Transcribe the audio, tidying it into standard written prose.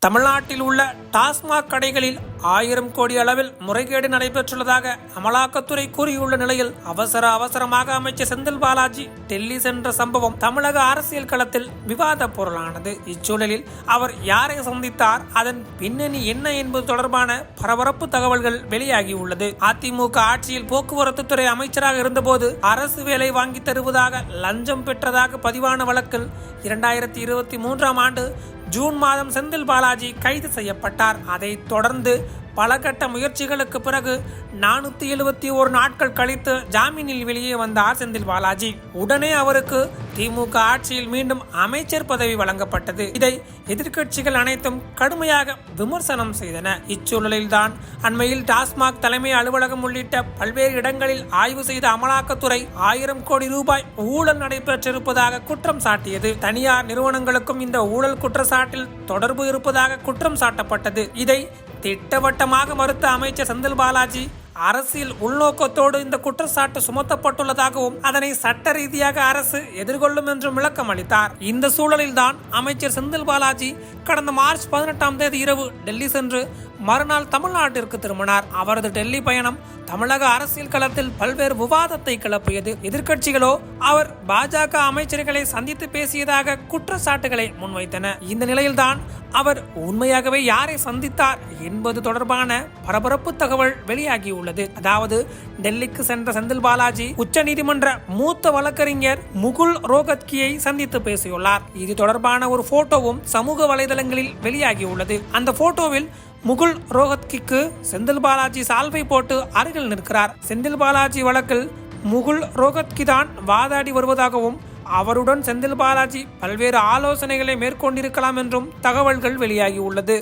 தமிழ்நாட்டில் உள்ள டாஸ்மாக் கடைகளில் 1000 கோடி அளவில் முறைகேடு நடைபெற்றுள்ளதாக அமலாக்கத்துறை கூறியுள்ள நிலையில் அவசரமாக அமைச்சர் செந்தில் பாலாஜி டெல்லி சென்ற சம்பவம் தமிழக அரசியல் களத்தில் விவாத பொருளானது. இச்சூழலில் அவர் யாரை சந்தித்தார், அதன் பின்னணி என்ன என்பது தொடர்பான பரபரப்பு தகவல்கள் வெளியாகியுள்ளது. அதிமுக ஆட்சியில் போக்குவரத்து துறை அமைச்சராக இருந்தபோது அரசு வேலை வாங்கி தருவதாக லஞ்சம் பெற்றதாக பதிவான வழக்கில் 2023ஆம் ஆண்டு ஜூன் மாதம் செந்தில் பாலாஜி கைது செய்யப்பட்டார். அதைத் தொடர்ந்து பல கட்ட முயற்சிகளுக்கு பிறகு 471 நாட்கள் கழித்து ஜாமீனில் வெளியே வந்தார் செந்தில் பாலாஜி. உடனே அவருக்கு திமுக ஆட்சியில் மீண்டும் அமைச்சர் பதவி வழங்கப்பட்டது. இதை எதிர்க்கட்சிகள் அனைத்தும் கடுமையாக விமர்சனம் செய்தன. இச்சூழலில்தான் அண்மையில் டாஸ்மாக் தலைமை அலுவலகம் உள்ளிட்ட பல்வேறு இடங்களில் ஆய்வு செய்த அமலாக்கத்துறை 1000 கோடி ரூபாய் ஊழல் நடைபெற்றிருப்பதாக குற்றம் சாட்டியது. தனியார் நிறுவனங்களுக்கும் இந்த ஊழல் குற்றச்சாட்டில் தொடர்பு இருப்பதாக குற்றம் சாட்டப்பட்டது. இதை திட்டவட்டமாக மறுத்த அமைச்சர் செந்தில் பாலாஜி அரசியல் உள்நோக்கத்தோடு இந்த குற்றச்சாட்டு சுமத்தப்பட்டுள்ளதாகவும் அதனை சட்ட ரீதியாக அரசு எதிர்கொள்ளும் என்றும் விளக்கம் அளித்தார். இந்த சூழலில்தான் அமைச்சர் செந்தில் பாலாஜி கடந்த மார்ச் 18ஆம் தேதி இரவு டெல்லி சென்று மறுநாள் தமிழ்நாட்டிற்கு திரும்பினார். அவரது டெல்லி பயணம் தமிழக அரசியல் களத்தில் பல்வேறு விவாதத்தை கிளப்பியது. எதிர்க்கட்சிகளோ அவர் பாஜக அமைச்சர்களை சந்தித்து பேசியதாக குற்றச்சாட்டுகளை முன்வைத்தன. இந்த நிலையில்தான் அவர் உண்மையாகவே யாரை சந்தித்தார் என்பது தொடர்பான பரபரப்பு தகவல் வெளியாகியுள்ளது. அதாவது டெல்லிக்கு சென்ற செந்தில் பாலாஜி உச்சநீதிமன்ற மூத்த வழக்கறிஞர் முகுல் ரோஹத்கியை சந்தித்து பேசியுள்ளார். இது தொடர்பான ஒரு போட்டோவும் சமூக வலைதளங்களில் வெளியாகியுள்ளது. அந்த போட்டோவில் முகுல் ரோஹத்கிக்கு செந்தில் பாலாஜி சால்வை போட்டு அருகில் நிற்கிறார். செந்தில் பாலாஜி வழக்கில் முகுல் ரோஹத்கி தான் வாதாடி வருவதாகவும் அவருடன் செந்தில் பாலாஜி பல்வேறு ஆலோசனைகளை மேற்கொண்டிருக்கலாம் என்றும் தகவல்கள் வெளியாகியுள்ளது.